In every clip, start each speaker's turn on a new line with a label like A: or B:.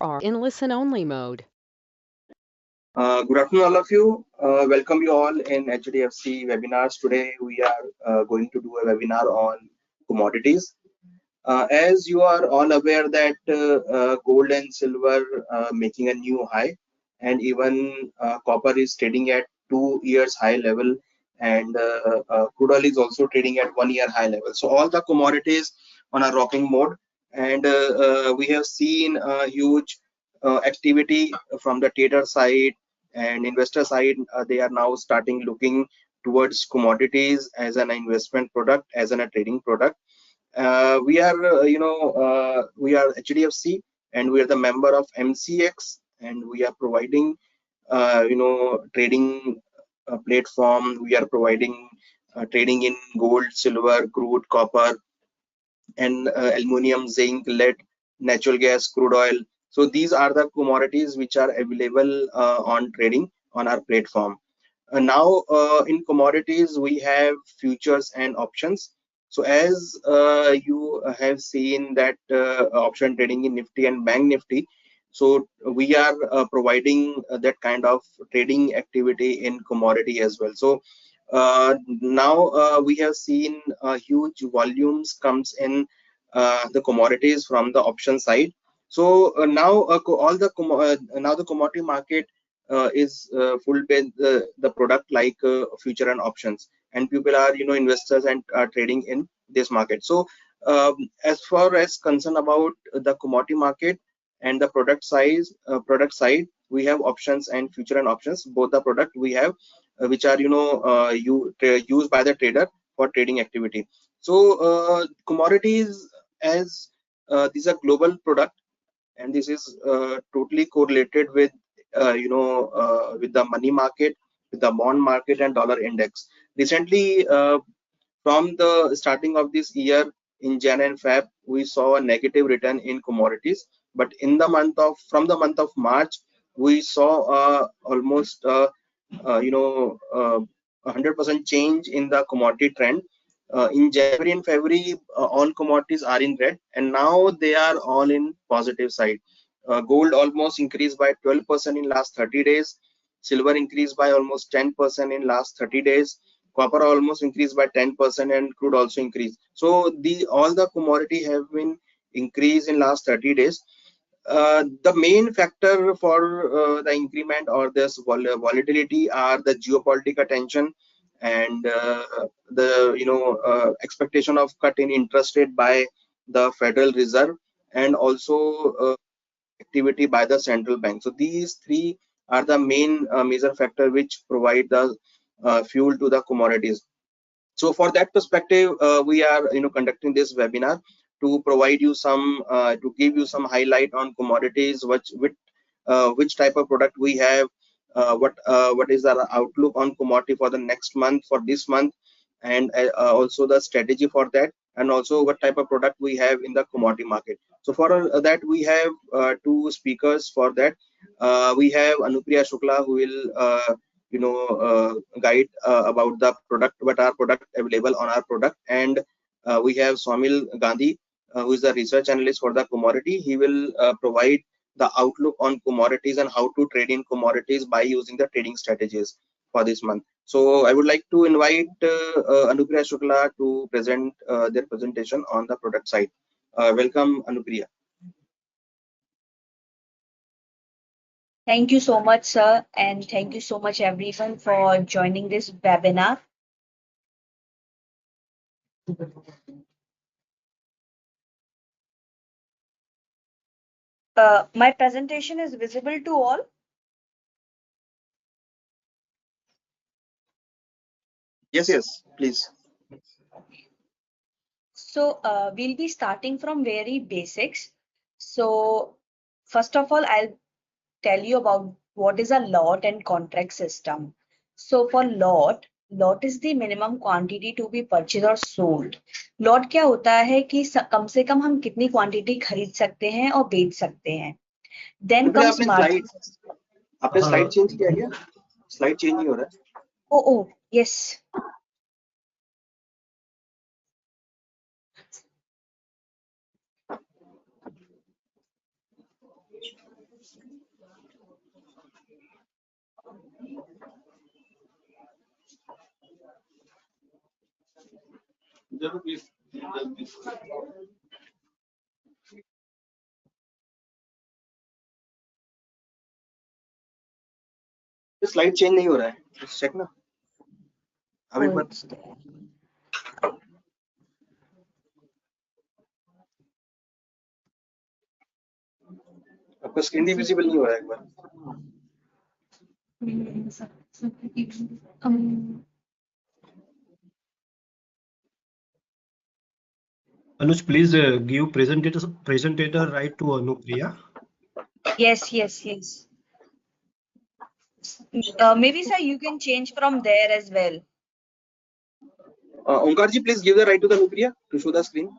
A: are in listen-only mode.
B: Good afternoon, all of you. Welcome you all in HDFC webinars. Today, we are going to do a webinar on commodities. As you are all aware that gold and silver making a new high, and even copper is trading at 2 years high level, and crude oil is also trading at 1 year high level. So all the commodities on a rocking mode, and we have seen a huge activity from the trader side and investor side. They are now starting looking towards commodities as an investment product, as a trading product. We are we are HDFC, and we are the member of MCX, and we are providing trading platform. We are providing trading in gold, silver, crude, copper, and aluminum, zinc, lead, natural gas, crude oil. So these are the commodities which are available on trading on our platform. Now in commodities we have futures and options. So as you have seen that option trading in Nifty and Bank Nifty, so we are providing that kind of trading activity in commodity as well. So now we have seen huge volumes comes in the commodities from the option side. So now now the commodity market is full bed the product like future and options, and people are investors and are trading in this market. So as far as concern about the commodity market and the product side, we have options and future and options. Both the product we have which are used by the trader for trading activity. So commodities, as these are global product, and this is totally correlated with with the money market, with the bond market and dollar index. Recently, from the starting of this year in Jan and Feb, we saw a negative return in commodities. But in the from the month of March, we saw almost 100% change in the commodity trend. In January and February, all commodities are in red, and now they are all in positive side. Gold almost increased by 12% in last 30 days. Silver increased by almost 10% in last 30 days. Copper almost increased by 10%, and crude also increased. So all the commodity have been increased in last 30 days. The main factor for the increment or this volatility are the geopolitical tension and the expectation of cut in interest rate by the Federal Reserve, and also activity by the central bank. So these three are the main major factor which provide the fuel to the commodities. So for that perspective, we are conducting this webinar to provide you some to give you some highlight on commodities, which type of product we have, what is our outlook on commodity for the next month, for this month, and also the strategy for that, and also what type of product we have in the commodity market. So for that, we have two speakers for that. We have Anupriya Shukla, who will guide about the product, what are product available on our product, and we have Saumil Gandhi, who is the research analyst for the commodity. He will provide the outlook on commodities and how to trade in commodities by using the trading strategies for this month. So I would like to invite Anupriya Shukla to present their presentation on the product side. Welcome, Anupriya.
C: Thank you so much, sir, and thank you so much everyone for joining this webinar. My presentation is visible to all.
B: Yes, please.
C: So we'll be starting from very basics. So first of all, I'll tell you about what is a lot and contract system. So for lot is the minimum quantity to be purchased or sold. Lot क्या होता है कि कम से कम हम कितनी quantity खरीद सकते हैं और बेच सकते हैं. Then comes margin.
B: आपने स्लाइड चेंज किया क्या? स्लाइड चेंज नहीं हो रहा है.
C: Oh, yes.
B: स्लाइड चेंज नहीं हो रहा है, चेक ना अब एक बार। आपका स्क्रीन भी विजिबल नहीं हो रहा है एक बार।
D: Anuj, please give presentator right to Anupriya.
C: Yes. Maybe sir, you can change from there as well.
B: Omkar ji, please give the right to the Anupriya to show the screen.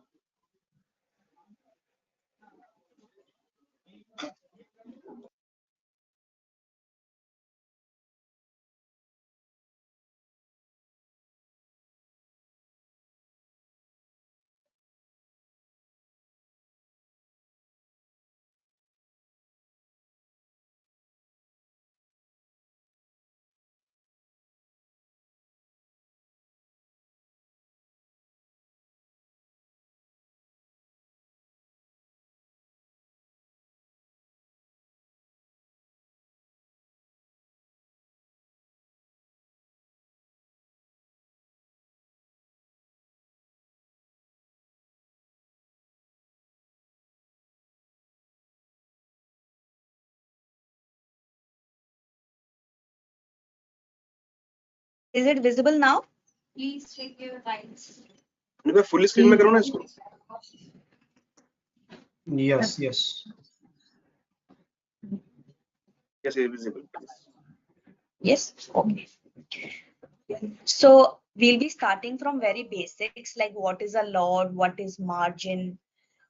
C: Is it visible now? Please check your lines.
B: मैं full screen में करूँ ना इसको?
D: Yes.
B: Yes, it is visible.
C: Yes. Okay. So we'll be starting from very basics, like what is a lot, what is margin.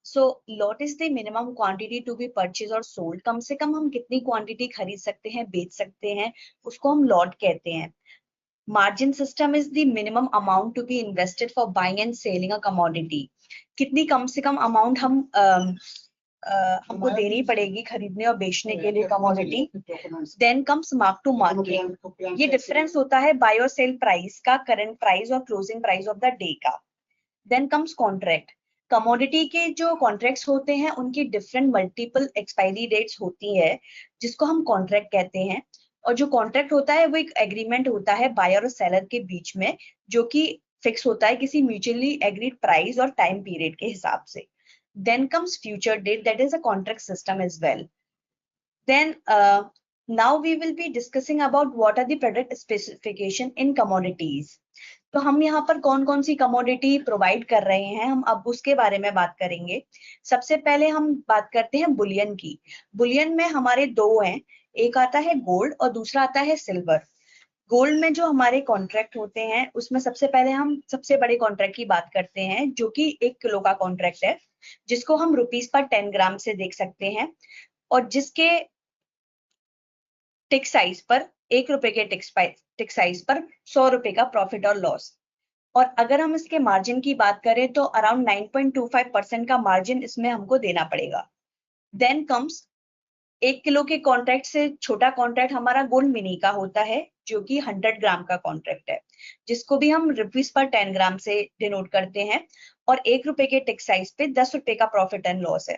C: So lot is the minimum quantity to be purchased or sold. कम से कम हम कितनी quantity खरीद सकते हैं, बेच सकते हैं, उसको हम lot कहते हैं. Margin system is the minimum amount to be invested for buying and selling a commodity. कितनी कम से कम amount हमको देनी पड़ेगी खरीदने और बेचने के लिए commodity. Then comes mark to market. ये difference होता है buy और sell price का, current price और closing price of the day का. Then comes contract. कमोडिटी के जो कॉन्ट्रैक्ट्स होते हैं उनकी डिफरेंट मल्टीपल एक्सपायरी डेट्स होती है जिसको हम कॉन्ट्रैक्ट कहते हैं. और जो कॉन्ट्रैक्ट होता है वो एक एग्रीमेंट होता है बायर और सेलर के बीच में जो कि फिक्स होता है किसी म्यूचुअली एग्रीड प्राइस और टाइम पीरियड के हिसाब से. Then comes future date, that is a contract system as well. Then now we will be discussing about what are the product specification in commodities. तो हम यहाँ पर कौन कौन सी कमोडिटी प्रोवाइड कर रहे हैं हम अब उसके बारे में बात करेंगे. सबसे पहले हम बात करते हैं बुलियन की. बुलियन में हमारे दो हैं, एक आता है गोल्ड और दूसरा आता है सिल्वर. गोल्ड में जो हमारे कॉन्ट्रैक्ट होते हैं उसमें सबसे पहले हम सबसे बड़े कॉन्ट्रैक्ट की बात करते हैं जो कि 1 किलो का कॉन्ट्रैक्ट है जिसको हम रुपीस पर 10 ग्राम से देख सकते हैं और जिसके टिक साइज पर 1 रुपए के टिक साइज पर 100 रुपए का प्रॉफिट और लॉस. और अगर हम इसके मार्जिन की बात करें तो अराउंड 9.25% का मार्जिन इसमें हमको देना पड़ेगा. देन कम्स 1 किलो के कॉन्ट्रैक्ट से छोटा कॉन्ट्रैक्ट हमारा गोल्ड मिनी का होता है जो कि 100 ग्राम का कॉन्ट्रैक्ट है जिसको भी हम रुपीस पर 10 ग्राम से डिनोट करते हैं और 1 रुपए के टिक साइज पे 10 रुपए का प्रॉफिट एंड लॉस है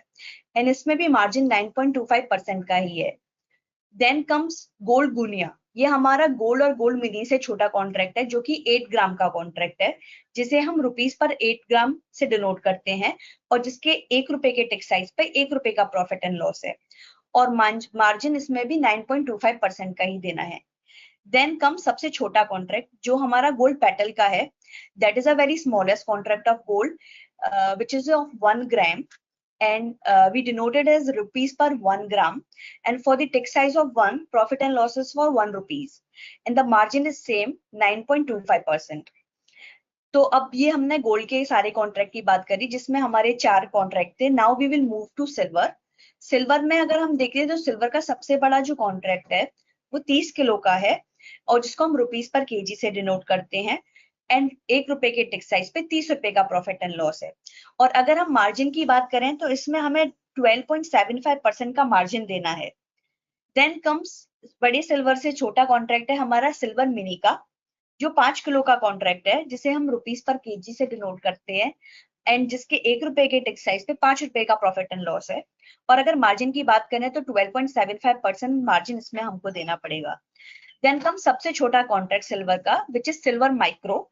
C: एंड इसमें भी मार्जिन 9.25% का ही है. Then comes gold guinea. ये हमारा गोल्ड और गोल्ड मिनी से छोटा कॉन्ट्रैक्ट है जो कि 8 ग्राम का कॉन्ट्रैक्ट है जिसे हम रुपीस पर 8 ग्राम से डिनोट करते हैं और जिसके 1 रुपए के टिक साइज पे 1 रुपए का प्रॉफिट एंड लॉस है और मार्जिन इसमें भी 9.25% का ही देना है. देन कम सबसे छोटा कॉन्ट्रैक्ट जो हमारा गोल्ड पेटल का है. That is a very smallest contract of gold which is of 1 gram and we denoted as rupees per 1 gram and for the tick size of 1 profit and losses for 1 rupees and the margin is same 9.25%. तो अब ये हमने gold के सारे contract की बात करी जिसमें हमारे 4 कॉन्ट्रैक्ट थे. Now we will move to silver. Silver में अगर हम देखें तो सिल्वर का सबसे बड़ा जो कॉन्ट्रैक्ट है वो 30 किलो का है और जिसको हम रुपीस पर केजी से डिनोट करते हैं एंड 1 रुपए के टिक साइज पे 30 रुपए का प्रॉफिट एंड लॉस है. और अगर हम मार्जिन की बात करें तो इसमें हमें 12.75% का मार्जिन देना है देन कम्स बड़े सिल्वर से छोटा कॉन्ट्रैक्ट है हमारा सिल्वर मिनी का, जो 5 किलो का कॉन्ट्रैक्ट है, जिसे हम रुपीस पर केजी से डिनोट करते हैं, एंड जिसके 1 रुपए के टिक साइज पे 5 रुपए का प्रॉफिट एंड लॉस है। और अगर मार्जिन की बात करें तो 12.75% मार्जिन इसमें हमको देना पड़ेगा। देन कम सबसे छोटा कॉन्ट्रैक्ट सिल्वर का, which is silver micro,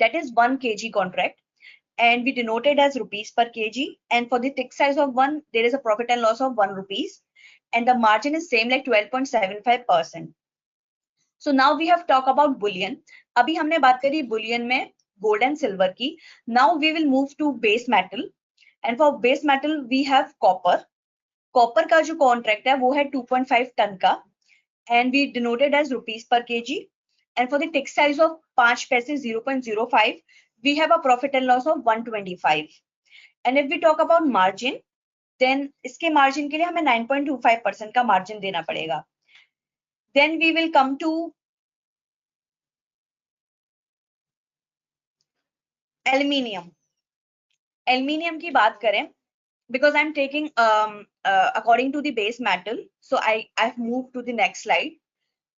C: that is 1 kg contract, and we denoted as rupees per kg, and for the tick size of 1 there is a profit and loss of 1 rupees, and the margin is same like 12.75%. so now we have talked about bullion. अभी हमने बात करी bullion में gold and silver की. Now we will move to base metal, and for base metal we have copper. Copper का जो contract है वो है 2.5 टन का, and we denoted as rupees per kg, and for the tick size of 5 पैसे 0.05 we have a profit and loss of 125. and if we talk about margin, then इसके margin के लिए हमें 9.25% का margin देना पड़ेगा. then we will come to aluminium. aluminium की बात करें, because I'm taking according to the base metal, so I've moved to the next slide.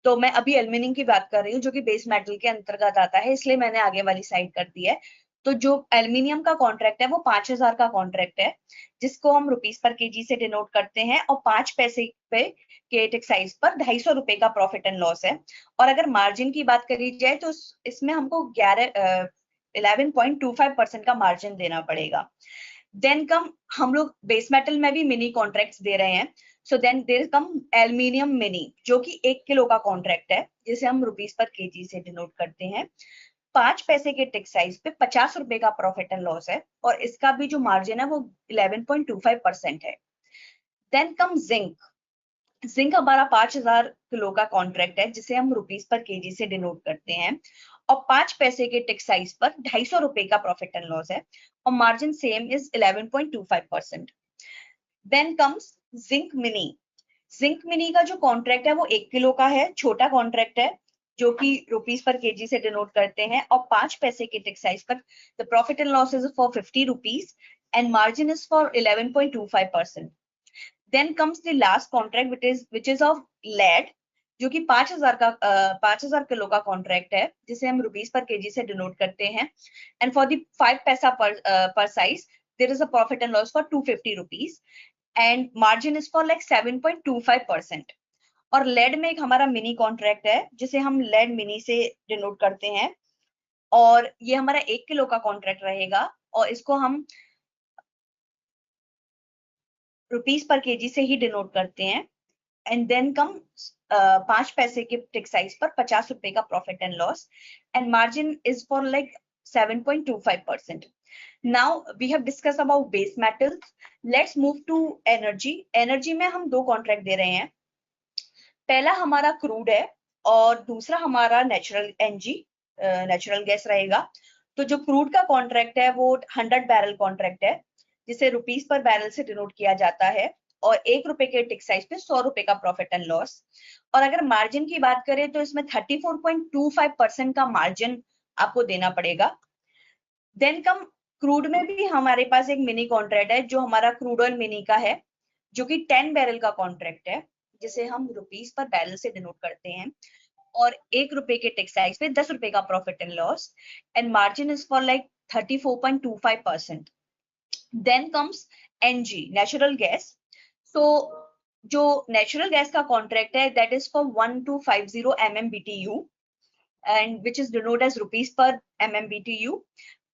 C: तो मैं अभी एल्यूमिनियम की बात कर रही हूँ जो कि बेस मेटल के अंतर्गत आता है, इसलिए मैंने आगे वाली साइड कर दी है. तो जो एल्यूमिनियम का कॉन्ट्रैक्ट है वो 5000 का कॉन्ट्रैक्ट है, जिसको हम रुपीस पर केजी से डिनोट करते हैं, और 5 पैसे पे के टिक साइज पर 250 रुपए का प्रॉफिट एंड लॉस है. और अगर मार्जिन की बात करी जाए तो इसमें हमको 11.25% का मार्जिन देना पड़ेगा. देन कम हम लोग बेस मेटल में भी मिनी कॉन्ट्रैक्ट्स दे रहे हैं. So then there come aluminium mini, जो कि 1 किलो का कॉन्ट्रैक्ट है, जिसे हम रुपीस पर केजी से डिनोट करते हैं. 5 पैसे के टिक साइज पे 50 रुपए का प्रॉफिट एंड लॉस है, और इसका भी जो मार्जिन है वो 11.25% है. Then come zinc. जिंक हमारा 5000 किलो का कॉन्ट्रैक्ट है, जिसे हम रुपीस पर केजी से डिनोट करते हैं, और 5 पैसे के टिक साइज पर 250 रुपए का प्रॉफिट एंड लॉस है, और margin same is 11.25%. Then comes zinc mini. Zinc mini का जो कॉन्ट्रैक्ट है वो 1 किलो का है, छोटा कॉन्ट्रैक्ट है, जो कि रुपीस पर केजी से डिनोट करते हैं, और 5 पैसे के टिक साइज पर the profit and loss is for 50 rupees, and margin is for 11.25%. Then comes the last contract which is of lead, जो कि 5000 किलो का कॉन्ट्रैक्ट है, जिसे हम रुपीस पर केजी से डिनोट करते हैं, एंड फॉर द 5 पैसा पर size there is a profit and loss for 250 rupees, and margin is for like 7.25%. और लेड में एक हमारा मिनी कॉन्ट्रैक्ट है, जिसे हम लेड मिनी से डिनोट करते हैं, और ये हमारा 1 किलो का कॉन्ट्रैक्ट रहेगा, और इसको हम रुपीस पर केजी से ही डिनोट करते हैं. एंड देन कम 5 पैसे के टिक साइज पर 50 रुपए का profit and loss, and margin is for like 7.25%. Now we have discussed about base metals. Let's move to energy. Energy में हम 2 कॉन्ट्रैक्ट दे रहे हैं. पहला हमारा क्रूड है, और दूसरा हमारा नेचुरल गैस रहेगा. तो जो क्रूड का कॉन्ट्रैक्ट है वो 100 बैरल कॉन्ट्रैक्ट है, जिसे रुपीस पर बैरल से डिनोट किया जाता है, और 1 रुपए के टिक साइज पे 100 रुपए का प्रॉफिट एंड लॉस. और अगर मार्जिन की बात करें तो इसमें 34.25% का मार्जिन आपको देना पड़ेगा. देन कम क्रूड में भी हमारे पास एक मिनी कॉन्ट्रैक्ट है, जो हमारा क्रूड ऑयल मिनी का है, जो कि 10 बैरल का कॉन्ट्रैक्ट है, जिसे हम रुपीस पर बैरल से डिनोट करते हैं, और 1 रुपए के टिक साइज पे 10 रुपए का profit and loss, and margin is for like 34.25%. Then comes NG, natural gas. So जो नेचुरल गैस का कॉन्ट्रैक्ट है that is for 1250 MMBTU, and which is denote as rupees per MMBTU,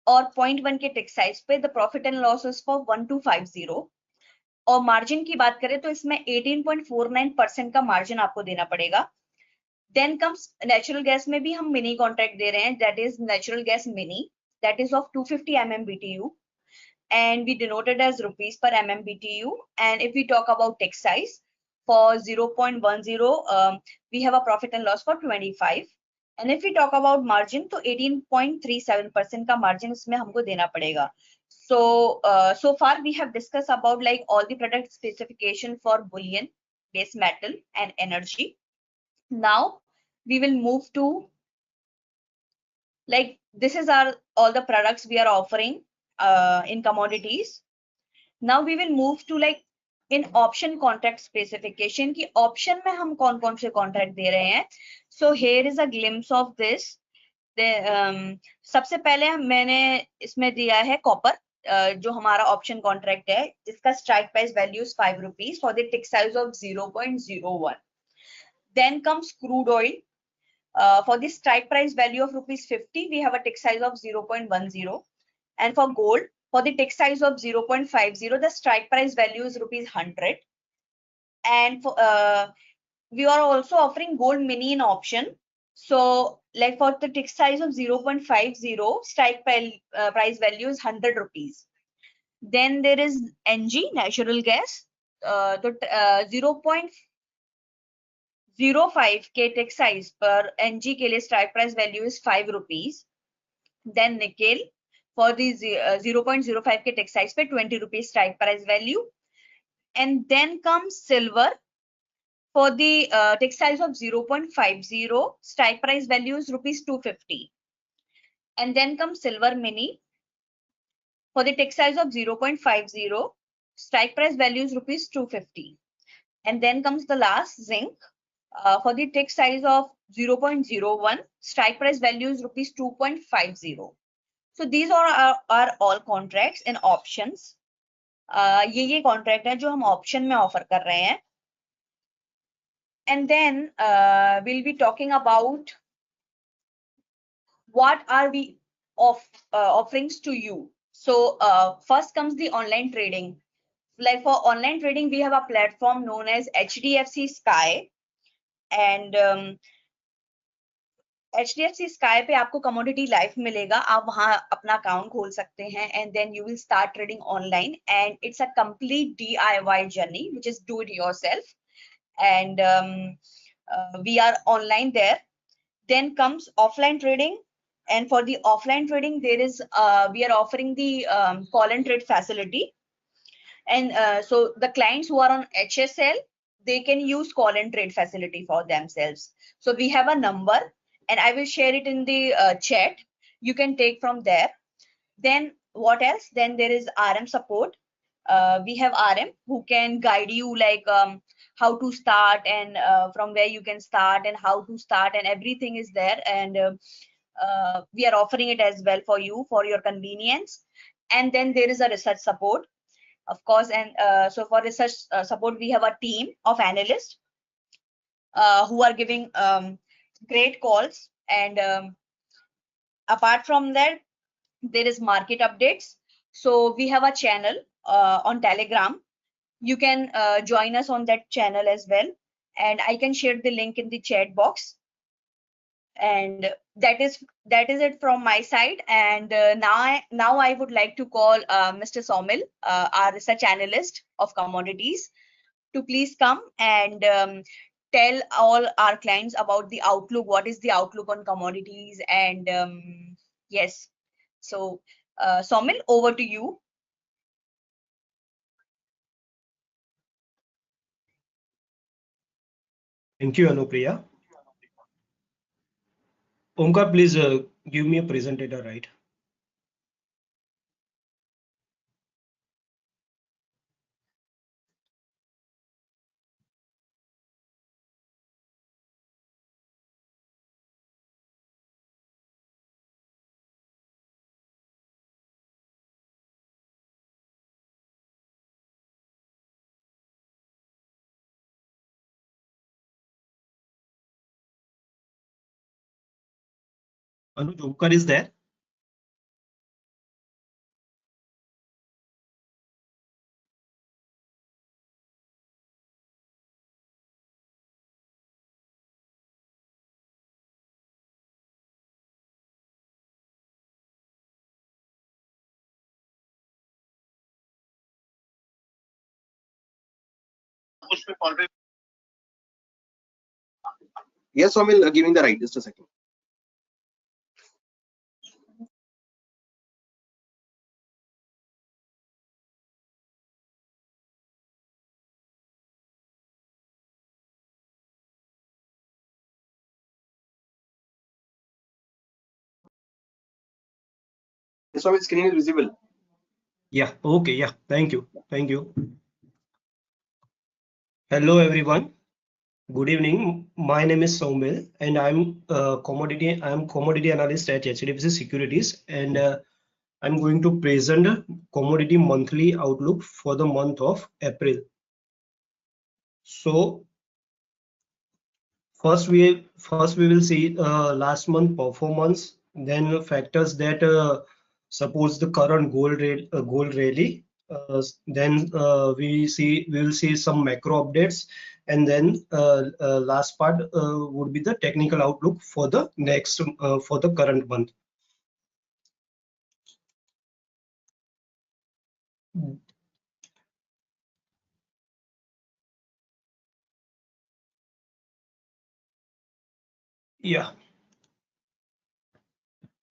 C: और 0.1 के tick size पे the profit and loss is for 1250. और margin की बात करें तो इसमें 18.49% का मार्जिन आपको देना पड़ेगा. देन कम्स नेचुरल गैस में भी हम मिनी कॉन्ट्रैक्ट दे रहे हैं, that is natural gas mini, that is of 250 MMBTU, and we denoted as rupees per MMBTU. And if we talk about tick size for 0.10, we have a profit and loss for 25. And if we talk about margin, तो 18.37% का margin इसमें हमको देना पड़ेगा. So far we have discussed about like all the product specification for bullion, base metal, and energy. Now we will move to like this is all the products we are offering in commodities. Now we will move to like in option contract specification की option में हम कौन कौन से contract दे रहे हैं. So here is a glimpse of this. सबसे पहले मैंने इसमें दिया है कॉपर, जो हमारा ऑप्शन कॉन्ट्रैक्ट है, जिसका strike price value is 5 rupees for the tick size of 0.01. Then comes crude oil. For the strike price value of rupees 50, we have a tick size of 0.10. And for gold, for the tick size of 0.50, the strike price value is rupees 100. And for, we are also offering gold mini in option. So like for the tick size of 0.50, strike price value is 100 rupees. Then there is NG, natural gas. The 0.05 के tick size पर NG के लिए strike price value is 5 rupees. Then nickel for the 0.05 के tick size पे 20 rupees strike price value. And then comes silver. For the tick size of 0.50, strike price value is rupees 250. And then comes silver mini. For the tick size of 0.50, strike price value is rupees 250. And then comes the last zinc. For the tick size of 0.01, strike price value is rupees 2.50. So these are all contracts and options. ये contract है जो हम option में offer कर रहे हैं. And then we'll be talking about what are we offerings to you. So first comes the online trading. Like for online trading, we have a platform known as HDFC Sky. And HDFC Sky पे आपको commodity live मिलेगा, आप वहाँ अपना account खोल सकते हैं, and then you will start trading online, and it's a complete DIY journey, which is do it yourself. And we are online there. Then comes offline trading, and for the offline trading, there is we are offering the call and trade facility. And so the clients who are on HSL, they can use call and trade facility for themselves. So we have a number, and I will share it in the chat. You can take from there. Then what else? Then there is RM support. We have RM who can guide you like how to start, and from where you can start, and how to start, and everything is there. And we are offering it as well for you for your convenience. And then there is a research support, of course. And so for research support, we have a team of analysts who are giving great calls. And apart from that, there is market updates. So we have a channel on Telegram. You can join us on that channel as well, and I can share the link in the chat box. And that is it from my side. And now I would like to call Mr. Saumil, our research analyst of commodities, to please come and tell all our clients about the outlook. What is the outlook on commodities? And yes, so Saumil, over to you.
D: Thank you, Anupriya. Omkar, please give me a presentator, right? Anuj, Omkar is there?
B: Yes, Saumil, giving the right. Just a second. Yes, Saumil, screen is visible.
D: Yeah, okay, yeah, thank you. Hello everyone. Good evening. My name is Saumil, and I'm commodity analyst at HDFC Securities, and I'm going to present commodity monthly outlook for the month of April. So first we will see last month performance, then factors that supports the current gold rally. Then we will see some macro updates, and then last part would be the technical outlook for the next for the current month. Yeah.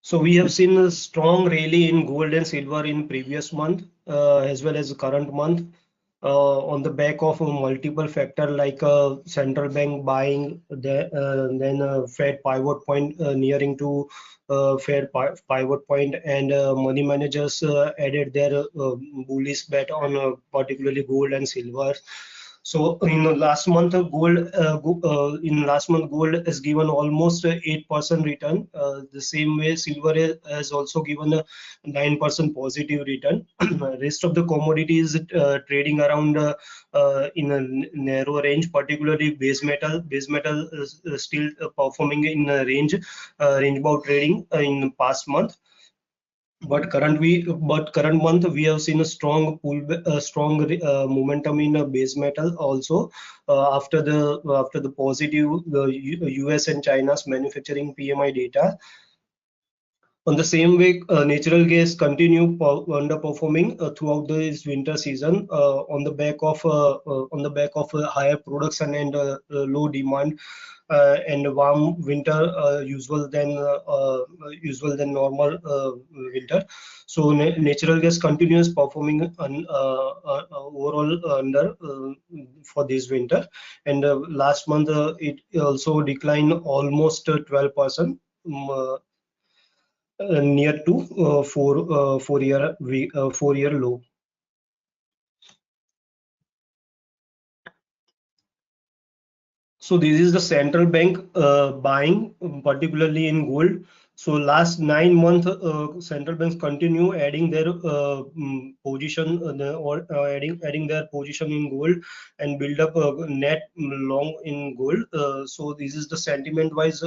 D: So we have seen a strong rally in gold and silver in previous month as well as current month on the back of multiple factor like central bank buying, then Fed pivot point nearing to pivot point, and money managers added their bullish bet on particularly gold and silver. So in the last month, gold has given almost 8% return. The same way, silver has also given a 9% positive return. Rest of the commodities trading around in a narrow range, particularly base metal. Base metal is still performing in a range bound trading in the past month. But current month we have seen a strong momentum in base metal also after the positive US and China's manufacturing PMI data. On the same way, natural gas continue underperforming throughout this winter season on the back of higher production and low demand and warm winter usual than normal winter. So natural gas continues performing overall under for this winter, and last month it also declined almost 12%. Near to 4 year low. So this is the central bank buying, particularly in gold. So last 9 months, central banks continue adding their position or adding their position in gold and build up net long in gold. So this is the sentiment wise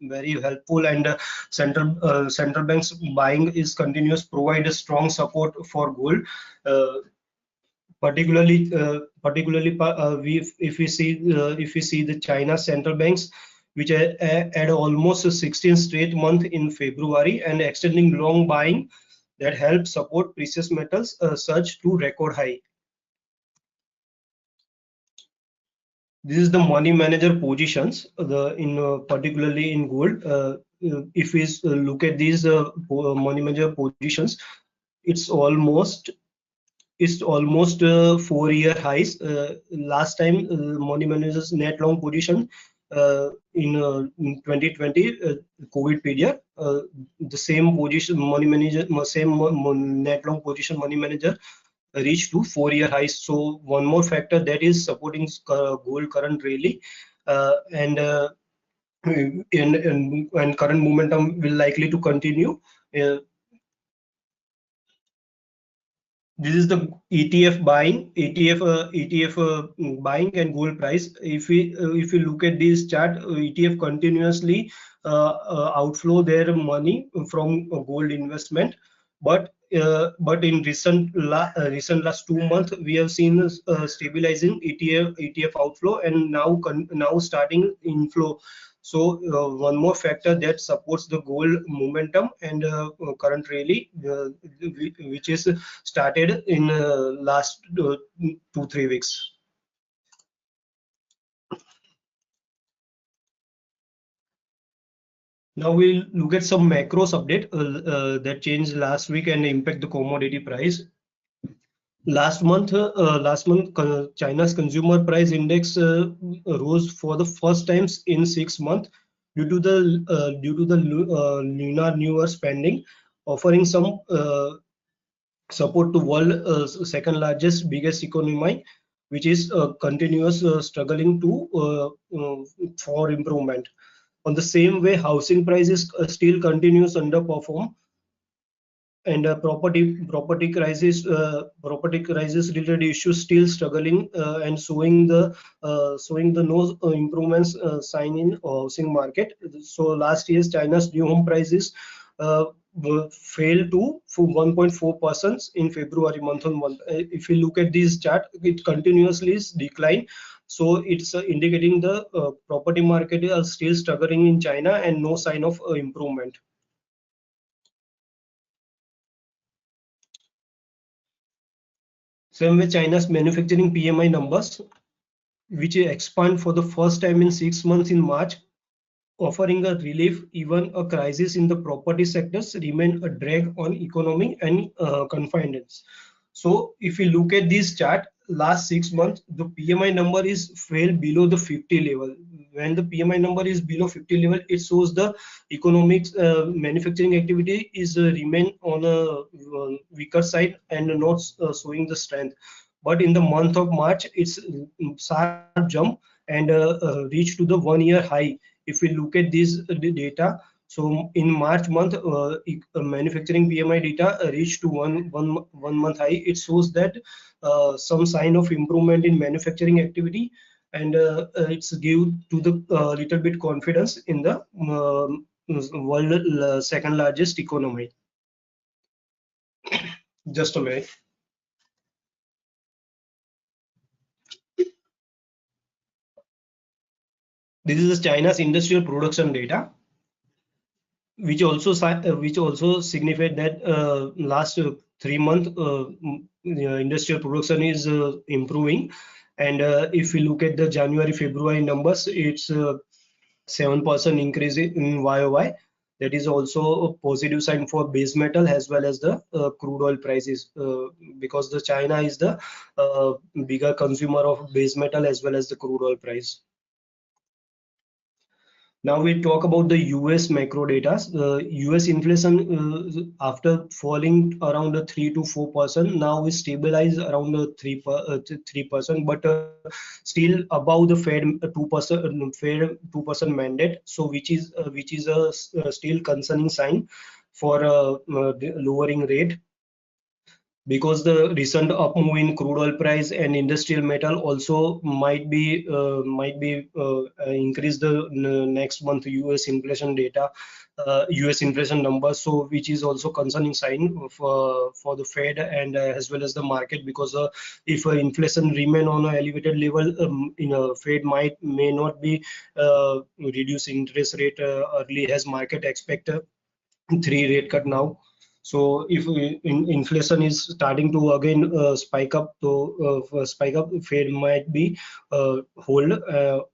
D: very helpful, and central banks buying is continuous provide a strong support for gold. If we see the China central banks, which had almost 16 straight month in February and extending long buying that helped support precious metals surge to record high. This is the money manager positions particularly in gold. If we look at these money manager positions, it's almost 4 year highs. Last time money managers net long position in 2020 COVID period, the same position net long position money manager reached to 4 year highs. So one more factor that is supporting gold current rally, and current momentum will likely to continue. This is the ETF buying and gold price. If we look at this chart, ETF continuously outflow their money from gold investment, but in recent last 2 months we have seen stabilizing ETF outflow, and now starting inflow. So one more factor that supports the gold momentum and current rally, which is started in last 2-3 weeks. Now we'll look at some macros update that changed last week and impact the commodity price. Last month, China's consumer price index rose for the first time in 6 months due to the lunar New Year spending, offering some support to world second largest biggest economy. which is continuous struggling to for improvement. On the same way, housing prices still continues underperform, and property crisis related issues still struggling and showing the no improvements sign in housing market. So last year's China's new home prices fell to 1.4% in February month on month. If you look at this chart, it continuously is decline. So it's indicating the property market is still struggling in China and no sign of improvement. Same with China's manufacturing PMI numbers, which expand for the first time in 6 months in March, offering a relief. Even a crisis in the property sectors remain a drag on economy and confidence. So if you look at this chart, last 6 months, the PMI number is fell below the 50 level. When the PMI number is below 50 level, it shows the economics manufacturing activity is remain on a weaker side and not showing the strength. But in the month of March, it's sharp jump and reached to the 1-year high. If we look at this data, so in March month, manufacturing PMI data reached to one month high. It shows that some sign of improvement in manufacturing activity, and it's give to the little bit confidence in the world second largest economy. Just a minute. This is China's industrial production data, which also signified that last 3 months industrial production is improving. And if we look at the January February numbers, it's 7% increase in YOY. That is also a positive sign for base metal as well as the crude oil prices, because the China is the bigger consumer of base metal as well as the crude oil price. Now we talk about the US macro data. US inflation after falling around 3 to 4%, now is stabilized around 3%, but still above the Fed 2% mandate. So which is a still concerning sign for lowering rate, because the recent up move in crude oil price and industrial metal also might be increase the next month US inflation data, US inflation numbers. So which is also concerning sign for the Fed and as well as the market, because if inflation remain on an elevated level, Fed may not be reduce interest rate early as market expect 3 rate cut now. So if inflation is starting to again spike up, Fed might be hold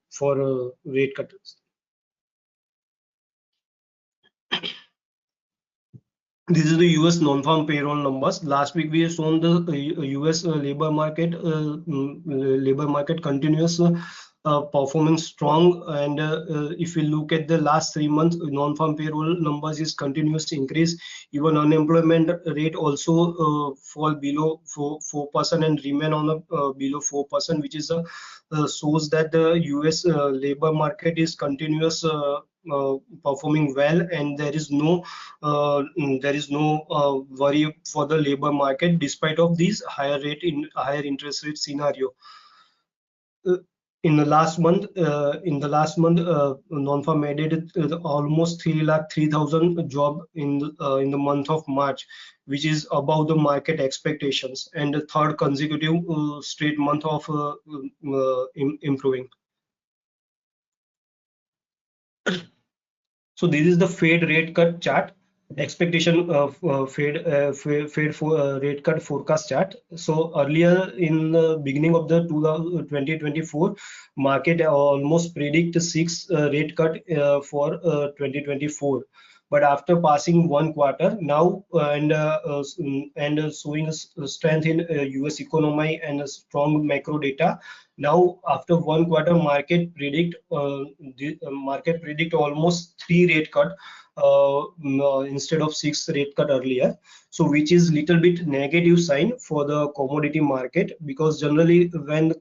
D: for rate cut. This is the US non-farm payroll numbers. Last week we have shown the US labor market continuous performing strong, and if we look at the last 3 months, non-farm payroll numbers is continuous increase. Even unemployment rate also fall below 4% and remain on a below 4%, which is shows that the US labor market is continuous performing well, and there is no worry for the labor market despite of these higher interest rate scenario. In the last month, non-farm added almost 3,03,000 job in the month of March, which is above the market expectations, and the third consecutive straight month of improving. So this is the Fed rate cut chart, expectation of Fed rate cut forecast chart. So earlier in the beginning of the 2024, market almost predict 6 rate cut for 2024. But after passing 1 quarter now and showing strength in US economy and a strong macro data, now after 1 quarter market predict almost 3 rate cut instead of 6 rate cut earlier. So which is little bit negative sign for the commodity market, because generally when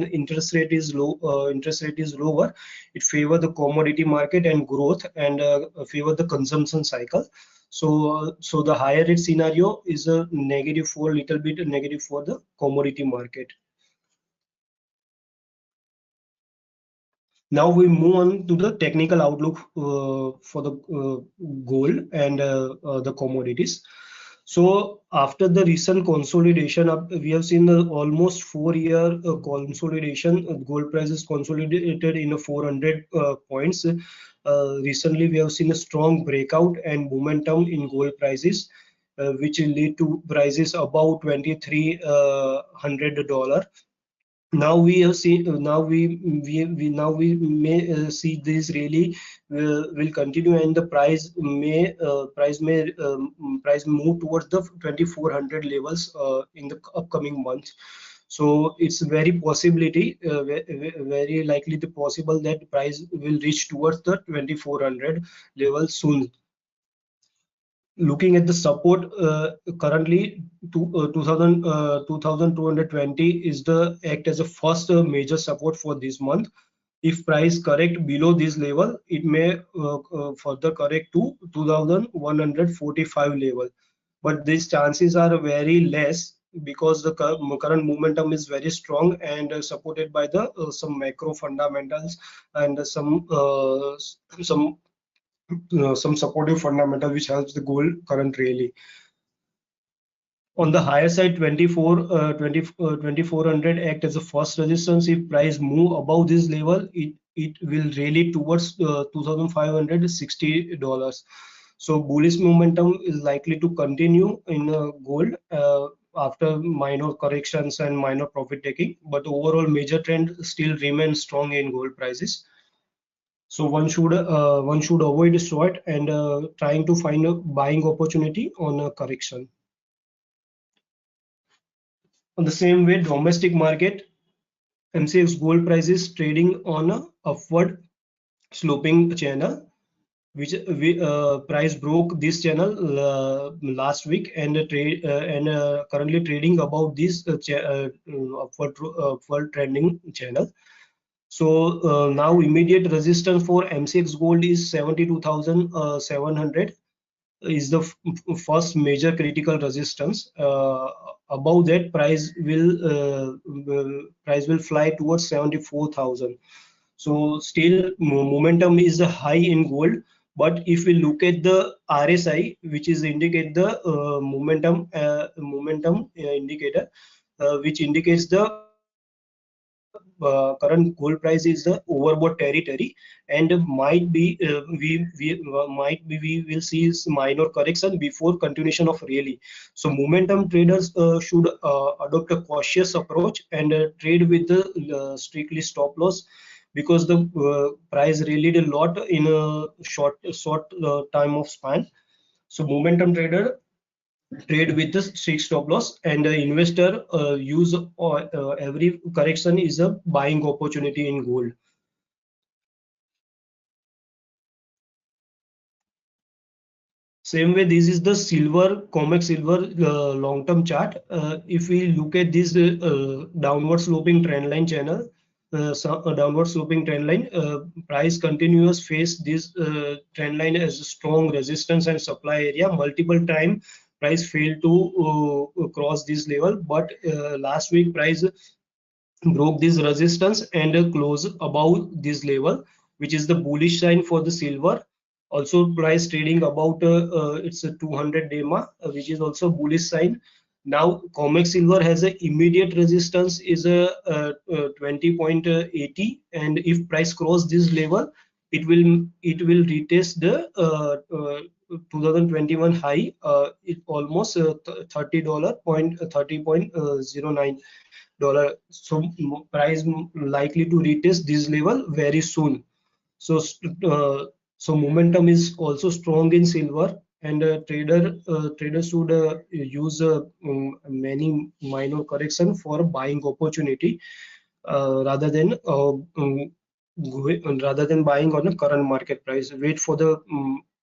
D: interest rate is lower, it favor the commodity market and growth, and favor the consumption cycle. So the higher rate scenario is a negative for little bit negative for the commodity market. Now we move on to the technical outlook for the gold and the commodities. So after the recent consolidation, we have seen the almost 4-year consolidation. Gold price is consolidated in a 400 points. Recently, we have seen a strong breakout and momentum in gold prices, which will lead to prices above $2,300. Now we have seen now we may see this really will continue, and the price may price move towards the 2,400 levels in the upcoming months. So it's very possibility very likely the possible that price will reach towards the 2,400 level soon. Looking at the support, currently 2220 is the act as a first major support for this month. If price correct below this level, it may further correct to 2145 level, but these chances are very less because the current momentum is very strong and supported by the some macro fundamentals and some supportive fundamental which helps the gold current really. On the higher side, 2400 act as a first resistance. If price move above this level, it will rally towards $2,560. So bullish momentum is likely to continue in gold after minor corrections and minor profit taking, but overall major trend still remains strong in gold prices. So one should avoid short and trying to find a buying opportunity on a correction. On the same way, domestic market, MCX gold prices trading on a upward sloping channel, which price broke this channel last week and currently trading above this upward trending channel. So now immediate resistance for MCX gold is 72,700 is the first major critical resistance. Above that, price will fly towards 74,000. So still momentum is high in gold, but if we look at the RSI, which is indicate the momentum indicator, which indicates the current gold price is the overbought territory, and we will see minor correction before continuation of rally. So momentum traders should adopt a cautious approach and trade with the strictly stop loss, because the price rallied a lot in a short time of span. So momentum trader trade with the strict stop loss, and investor use every correction is a buying opportunity in gold. Same way, this is the silver, COMEX silver long-term chart. If we look at this downward sloping trend line channel, downward sloping trend line, price continuous face this trend line as a strong resistance and supply area. Multiple time price failed to cross this level, but last week price broke this resistance and close above this level, which is the bullish sign for the silver. Also price trading about it's a 200-day EMA, which is also bullish sign. Now COMEX silver has an immediate resistance is a 20.80, and if price cross this level, it will retest the 2021 high. It almost $30.09. So price likely to retest this level very soon. So so momentum is also strong in silver, and traders should use many minor correction for buying opportunity rather than buying on the current market price. Wait for the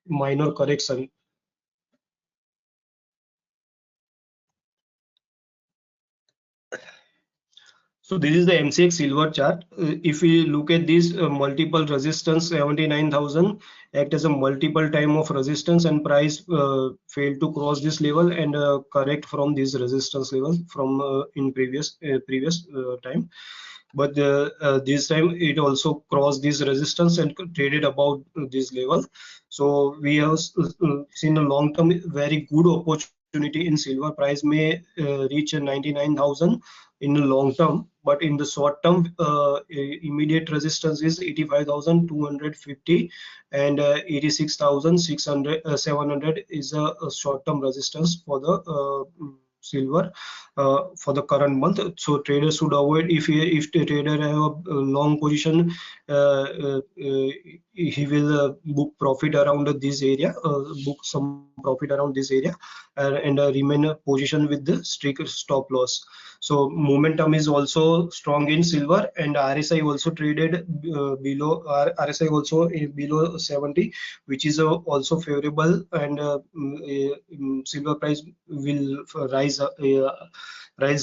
D: minor correction. So this is the MCX silver chart. If we look at this multiple resistance, 79,000 act as a multiple time of resistance, and price failed to cross this level and correct from this resistance level from in previous time. But this time it also crossed this resistance and traded above this level. So we have seen a long term very good opportunity in silver. Price may reach 99,000 in the long term, but in the short term immediate resistance is 85,250 and 86,600 700 is a short term resistance for the silver for the current month. So traders should avoid, if the trader have a long position, he will book profit around this area, book some profit around this area, and remain a position with the strict stop loss. So momentum is also strong in silver, and RSI also traded below RSI also below 70, which is also favorable, and silver price will rise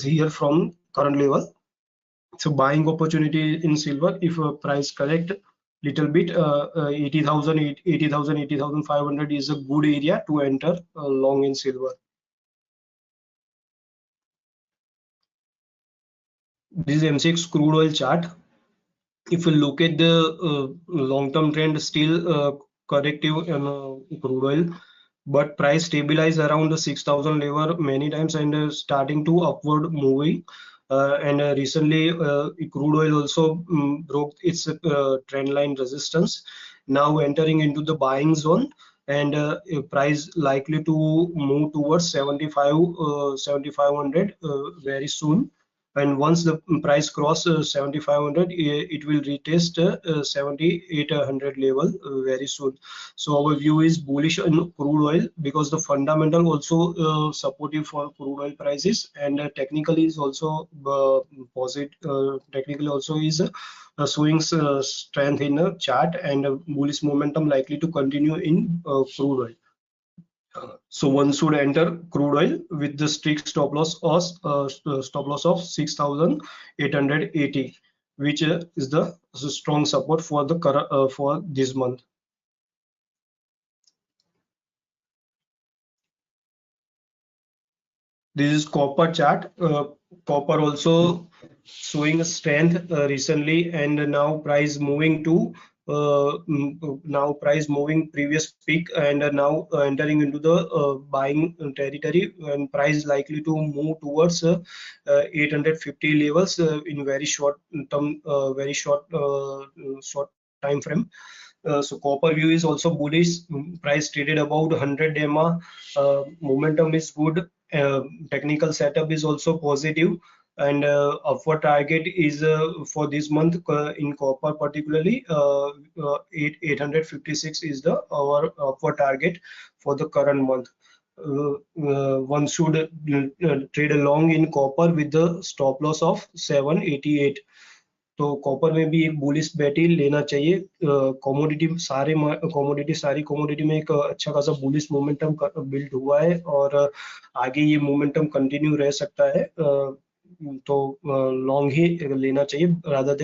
D: here from current level. So buying opportunity in silver if price correct little bit, 80,000 80,500 is a good area to enter long in silver. This is MCX crude oil chart. If you look at the long-term trend, still corrective in crude oil, but price stabilized around the 6,000 level many times and starting to upward moving. And recently crude oil also broke its trend line resistance, now entering into the buying zone, and price likely to move towards 7,500 very soon. And once the price cross 7,500, it will retest 7,800 level very soon. So our view is bullish on crude oil because the fundamental also supportive for crude oil prices, and technically is also positive. Technically also is showing strength in the chart, and bullish momentum likely to continue in crude oil. So one should enter crude oil with the strict stop loss of 6,880, which is the strong support for the for this month. This is copper chart. Copper also showing a strength recently, and now price moving to previous peak, and now entering into the buying territory, and price likely to move towards 850 levels in very short term, short time frame. So copper view is also bullish. Price traded about 100 EMA. Momentum is good. Technical setup is also positive, and upward target is for this month in copper particularly 856 is the our upward target for the current month. One should trade along in copper with the stop loss of 788. तो copper में भी एक bullish बेट ही लेना चाहिए. Commodity सारी commodity में एक अच्छा खासा बुलिश मोमेंटम बिल्ड हुआ है, और आगे ये मोमेंटम कंटिन्यू रह सकता है. तो लॉन्ग ही लेना चाहिए rather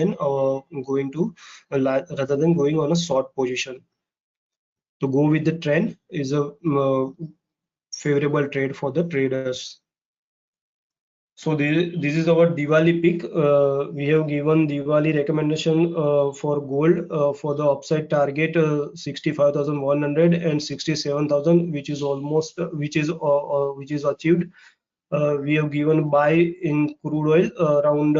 D: than going on a short position. To go with the trend is a favorable trade for the traders. So this is our Diwali pick. We have given Diwali recommendation for gold for the upside target 65,100 and 67,000, which is almost which is achieved. We have given buy in crude oil around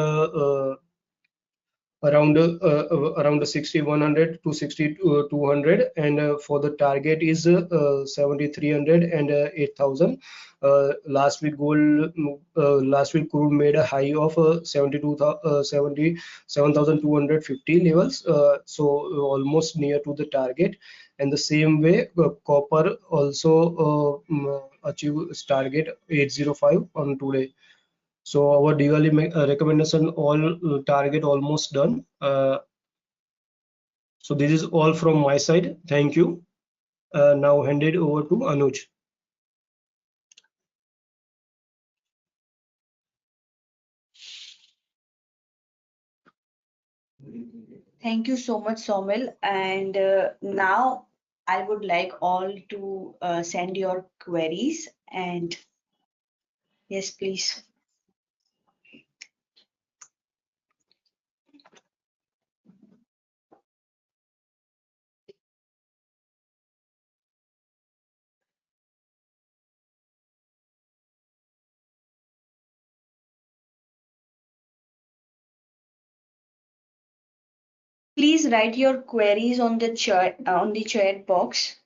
D: 6,100 to 6,200, and for the target is 7,300 and 8,000. Last week crude made a high of 77,250 levels, so almost near to the target. And the same way copper also achieve target 805 on today. So our Diwali recommendation all target almost done. So this is all from my side. Thank you. now hand it over to Anuj.
C: Thank you so much, Saumil. And now I would like all to send your queries. And yes, please. Please write your queries on the chat box.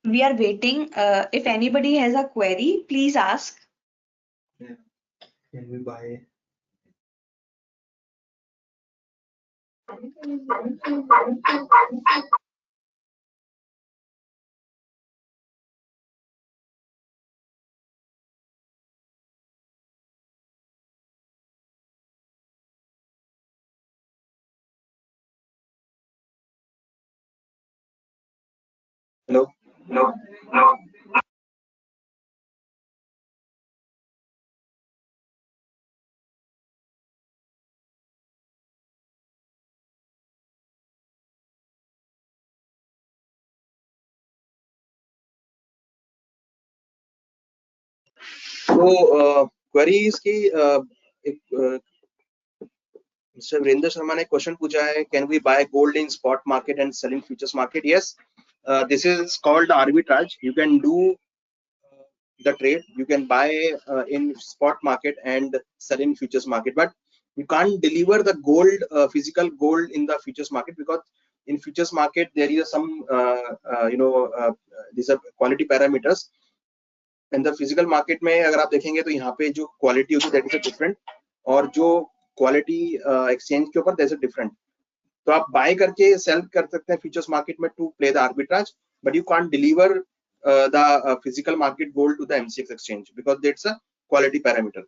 C: We are waiting. If anybody has a query, please ask.
B: Yeah. Can we buy? Hello.
D: No, no.
B: So queries की एक Mr. Virender Sharma ने question पूछा है, can we buy gold in spot market and sell in futures market? Yes, this is called arbitrage. You can do the trade. You can buy in spot market and sell in futures market, but you can't deliver the gold, physical gold in the futures market, because in futures market there is some these are quality parameters. In the physical market में अगर आप देखेंगे तो यहाँ पे जो quality होती है दैट इज डिफरेंट, और जो क्वालिटी एक्सचेंज के ऊपर दैट इज डिफरेंट. तो आप बाय करके सेल कर सकते हैं फ्यूचर्स मार्केट में to play the arbitrage, but you can't deliver the physical market gold to the MCX exchange because that's a quality parameter.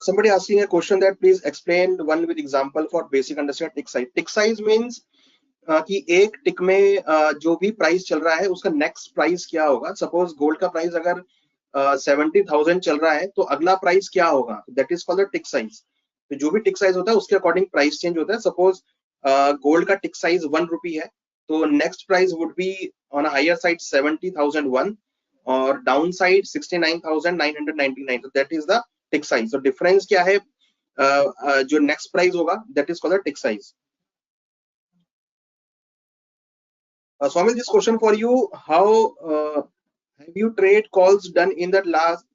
B: Somebody asking a question that please explain one with example for basic understanding tick size. Tick size means कि एक टिक में जो भी price चल रहा है उसका next price क्या होगा. सपोज गोल्ड का प्राइस अगर 70,000 चल रहा है तो अगला प्राइस क्या होगा, that is called the tick size. तो जो भी टिक साइज होता है उसके अकॉर्डिंग प्राइस चेंज होता है. सपोज गोल्ड का टिक साइज 1 रुपी है तो next price would be on a higher side 70,001 और डाउन साइड 69,999. तो that is the tick size. तो डिफरेंस क्या है, जो नेक्स्ट प्राइस होगा that is called the tick size. Saumil, this question for you: how have you trade calls done in the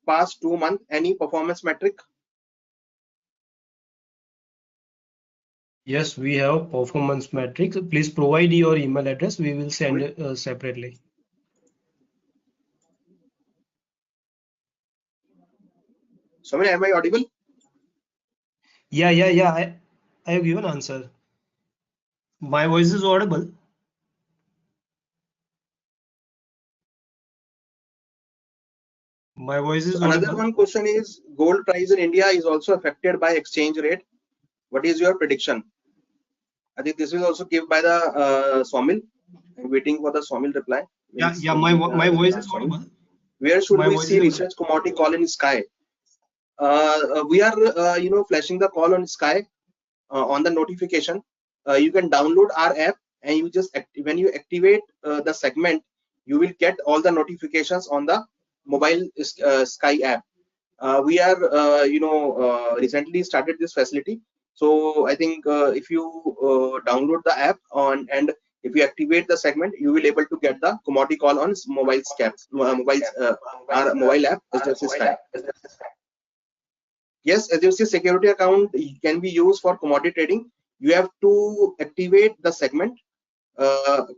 B: past 2 months? Any performance metric?
D: Yes, we have performance metrics. Please provide your email address. We will send it separately.
B: Saumil, am I audible?
D: Yeah. I have given answer. My voice is audible. My voice is
B: Another
D: audible.
B: one question is, gold price in India is also affected by exchange rate. What is your prediction? I think this will also give by the Saumil. I'm waiting for the Saumil reply.
D: Yeah. My voice is audible.
B: Where should
D: My
B: we
D: voice
B: see
D: is
B: research commodity call in Sky? We are flashing the call on Sky on the notification. You can download our app, and you just when you activate the segment, you will get all the notifications on the mobile Sky app. We are recently started this facility, so I think if you download the app on, and if you activate the segment, you will able to get the commodity call on our mobile app HDFC Sky. Yes, HDFC security account can be used for commodity trading. You have to activate the segment,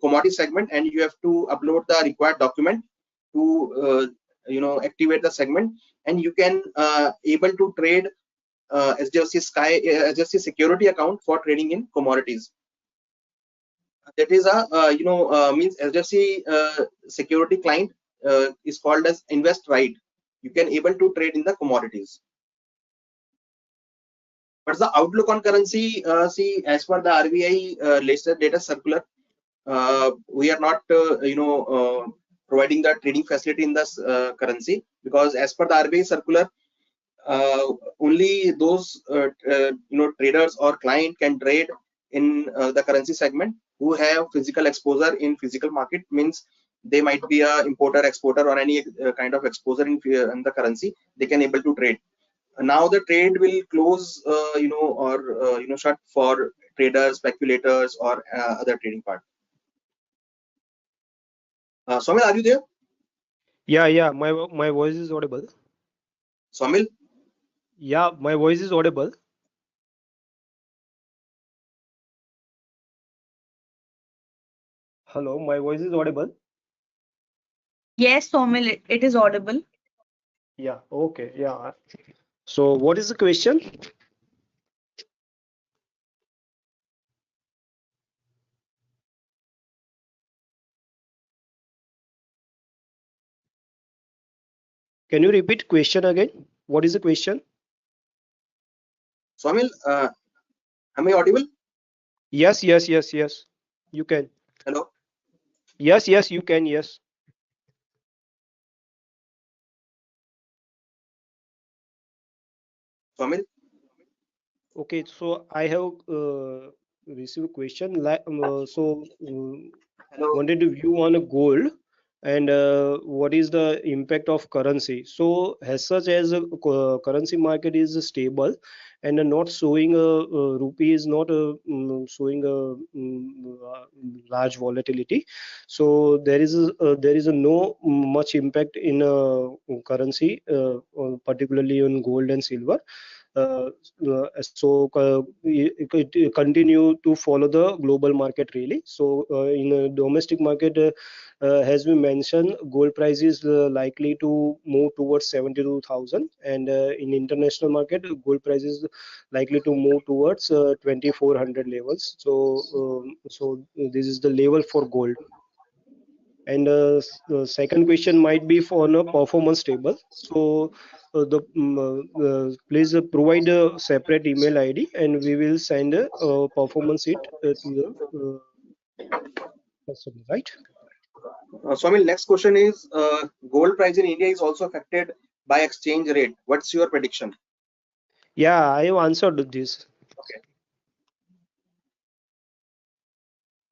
B: commodity segment, and you have to upload the required document to activate the segment, and you can able to trade HDFC Sky HDFC security account for trading in commodities. That is a means HDFC security client is called as Invest Right. You can able to trade in the commodities. What's the outlook on currency? See, as per the RBI latest data circular, we are not providing the trading facility in this currency, because as per the RBI circular, only those traders or client can trade in the currency segment who have physical exposure in physical market. Means they might be a importer, exporter, or any kind of exposure in the currency. They can able to trade. Now the trade will close, shut for traders, speculators, or other trading part. Saumil, are you there?
D: Yeah. My voice is audible.
B: Saumil?
D: Yeah, my voice is audible. Hello, my voice is audible.
C: Yes, Saumil, it is audible.
D: Yeah, okay, yeah. So what is the question? Can you repeat question again? What is the question?
B: Saumil, am I audible?
D: Yes. You can.
B: Hello?
D: Yes, you can. Yes.
B: Saumil?
D: Okay, so I have received a question. Like,
B: Hello?
D: wanted to view on a gold and what is the impact of currency. So as such as a currency market is stable and not showing rupee is not showing a large volatility. So there is a no much impact in currency, particularly on gold and silver. It continue to follow the global market really. So in a domestic market, as we mentioned, gold price is likely to move towards 72,000, and in international market, gold price is likely to move towards 2,400 levels. So this is the level for gold. And the second question might be for a performance table. So please provide a separate email ID, and we will send a performance sheet to the customer, right?
B: Saumil, next question is, gold price in India is also affected by exchange rate. What's your prediction?
D: Yeah, I have answered this.
B: Okay.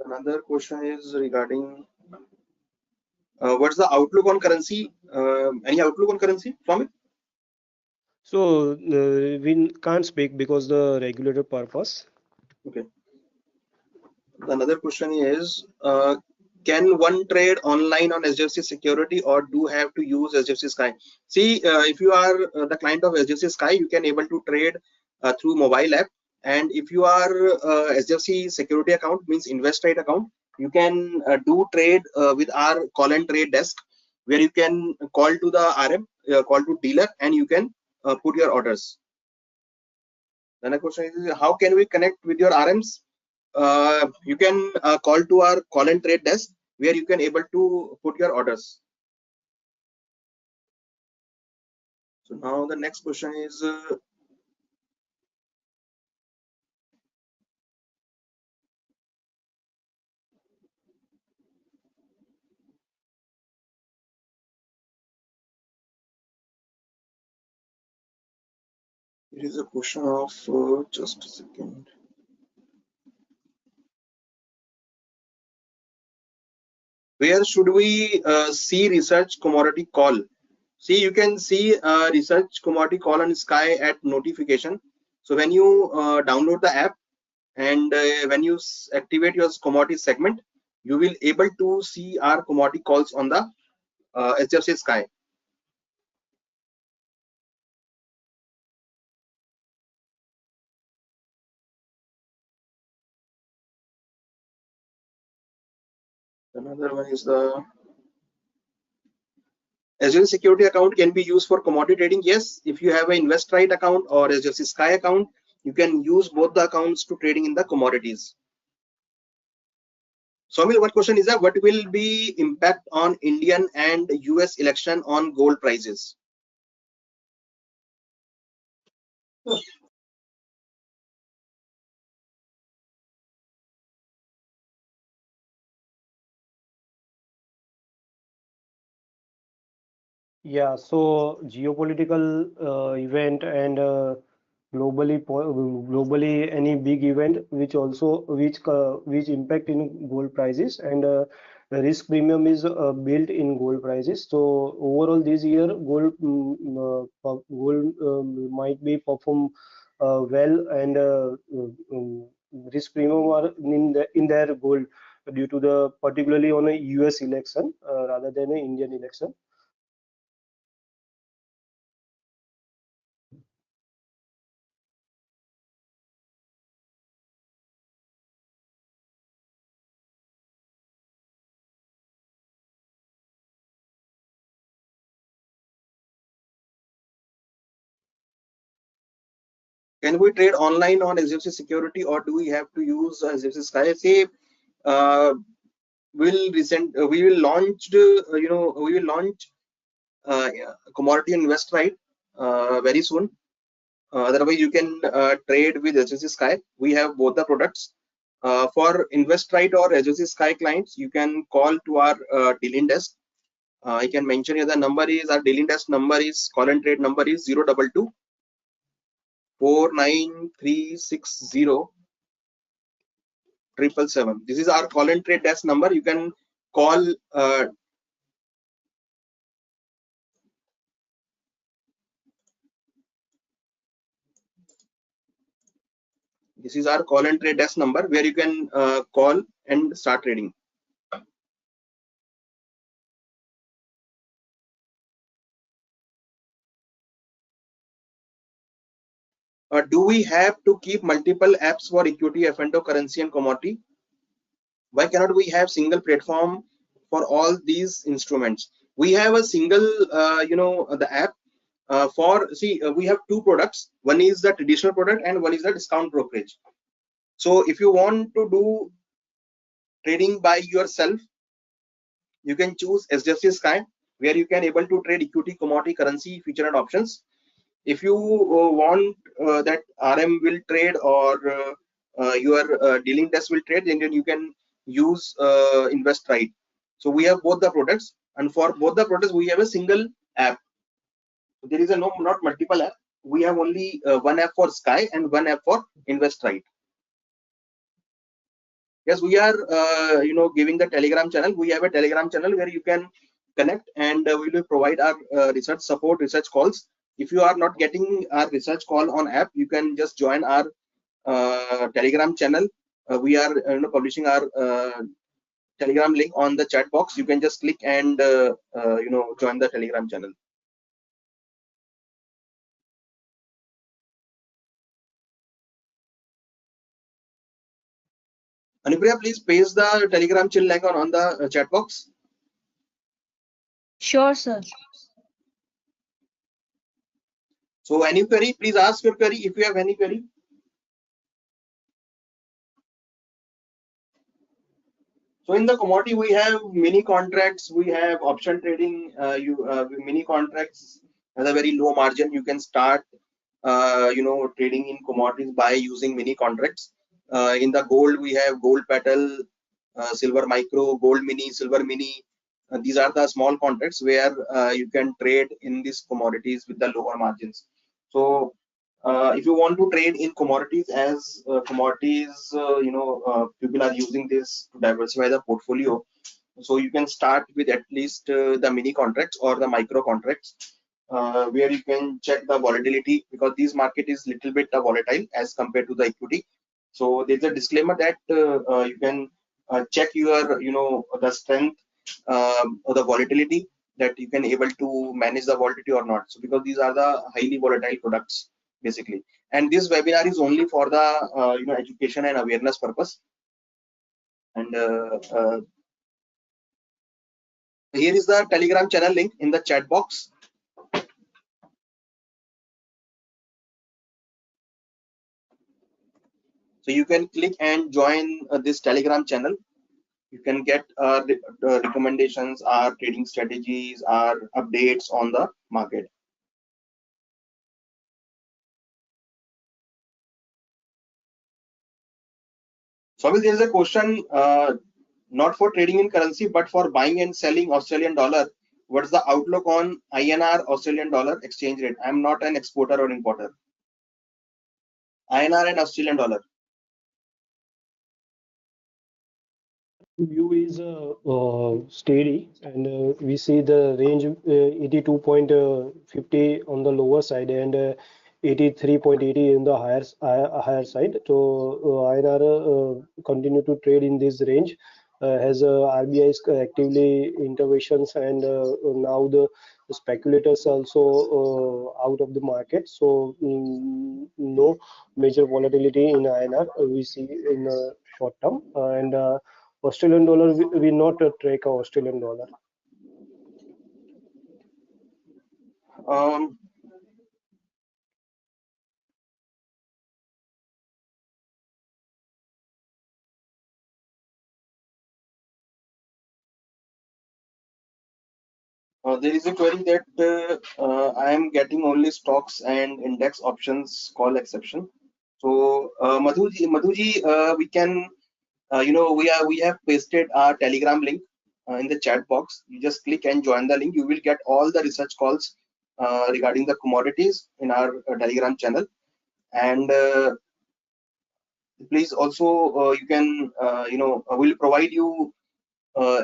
B: Another question is regarding what's the outlook on currency? Any outlook on currency, Saumil?
D: So we can't speak because the regulated purpose.
B: Okay. Another question is, can one trade online on HDFC Security, or do have to use HDFC Sky? See, if you are the client of HDFC Sky, you can able to trade through mobile app. And if you are HDFC Security account, means Invest Right account, you can do trade with our call and trade desk, where you can call to the RM, call to dealer, and you can put your orders. Then a question is, how can we connect with your RMs? You can call to our call and trade desk, where you can able to put your orders. So now the next question is it is a question of just a second. Where should we see research commodity call? See, you can see research commodity call on Sky at notification. So when you download the app and when you activate your commodity segment, you will able to see our commodity calls on the HDFC Sky. Another one is the HDFC security account can be used for commodity trading. Yes, if you have an InvestRight account or HDFC Sky account, you can use both the accounts to trading in the commodities. Saumil, one question is that what will be impact on Indian and US election on gold prices?
D: Yeah, so geopolitical event and globally any big event which impact in gold prices, and the risk premium is built in gold prices. So overall this year gold might be perform well, and risk premium are in their gold due to the particularly on a US election rather than an Indian election.
B: Can we trade online on HDFC security, or do we have to use HDFC Sky? Say, we will launch commodity invest right very soon. Otherwise, you can trade with HDFC Sky. We have both the products. For InvestRight or HDFC Sky clients, you can call to our dealing desk. I can mention here the number is our dealing desk number is call and trade number is 022 49360 777. This is our call and trade desk number. You can call. This is our call and trade desk number where you can call and start trading. Do we have to keep multiple apps for equity, F&O, currency, and commodity? Why cannot we have single platform for all these instruments? We have a single, the app we have two products. One is the traditional product and one is the discount brokerage. So if you want to do trading by yourself, you can choose HDFC Sky, where you can able to trade equity, commodity, currency, future, and options. If you want that RM will trade or your dealing desk will trade, then you can use InvestRight. So we have both the products, and for both the products we have a single app. There is not multiple app. We have only one app for Sky and one app for InvestRight. Yes, we are giving the Telegram channel. We have a Telegram channel where you can connect, and we will provide our research support, research calls. If you are not getting our research call on app, you can just join our Telegram channel. We are publishing our Telegram link on the chat box. You can just click and join the Telegram channel. Anupriya, please paste the Telegram channel link on the chat box.
C: Sure, sir.
B: So any query, please ask your query if you have any query. So in the commodity, we have mini contracts, we have option trading, mini contracts, has a very low margin, you can start trading in commodities by using mini contracts. In the gold, we have gold petal, silver micro, gold mini, silver mini. These are the small contracts where you can trade in these commodities with the lower margins. So if you want to trade in commodities, as commodities, people are using this to diversify the portfolio. So you can start with at least the mini contracts or the micro contracts, where you can check the volatility, because this market is little bit volatile as compared to the equity. So there's a disclaimer that you can check your the strength or the volatility, that you can able to manage the volatility or not. So because these are the highly volatile products basically, and this webinar is only for the education and awareness purpose. And here is the Telegram channel link in the chat box. So you can click and join this Telegram channel. You can get recommendations, our trading strategies, our updates on the market. So there is a question, not for trading in currency, but for buying and selling Australian dollar. What's the outlook on INR Australian dollar exchange rate? I'm not an exporter or importer. INR and Australian dollar.
D: View is steady, and we see the range 82.50 on the lower side and 83.80 in the higher side. So INR continue to trade in this range as RBI is actively interventions, and now the speculators also out of the market. So no major volatility in INR we see in short term, and Australian dollar, we not track Australian dollar.
B: There is a query that I am getting only stocks and index options call exception. So Madhuji, we can, we have pasted our Telegram link in the chat box. You just click and join the link. You will get all the research calls regarding the commodities in our Telegram channel. And please also you can, we'll provide you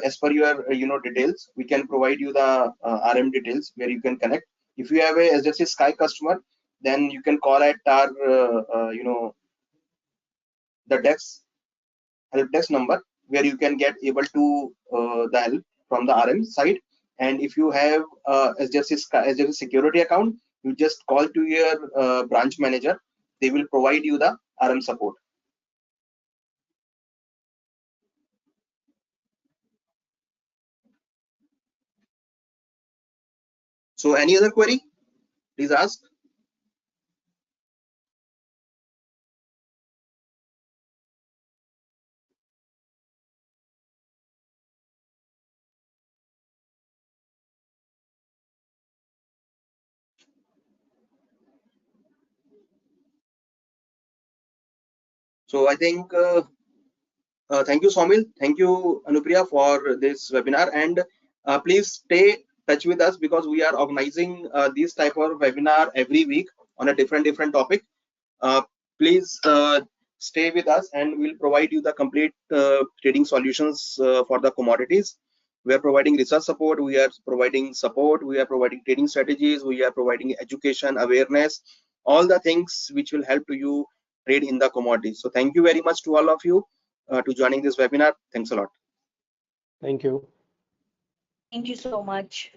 B: as per your details. We can provide you the RM details where you can connect. If you have a HDFC Sky customer, then you can call at our the help desk number, where you can get able to the help from the RM side. And if you have HDFC security account, you just call to your branch manager. They will provide you the RM support. So any other query, please ask. So I think thank you, Saumil. Thank you, Anupriya, for this webinar. And please stay touch with us, because we are organizing this type of webinar every week on a different topic. Please stay with us, and we'll provide you the complete trading solutions for the commodities. We are providing research support, we are providing support, we are providing trading strategies, we are providing education, awareness, all the things which will help to you trade in the commodities. So thank you very much to all of you to joining this webinar. Thanks a lot.
D: Thank you.
C: Thank you so much.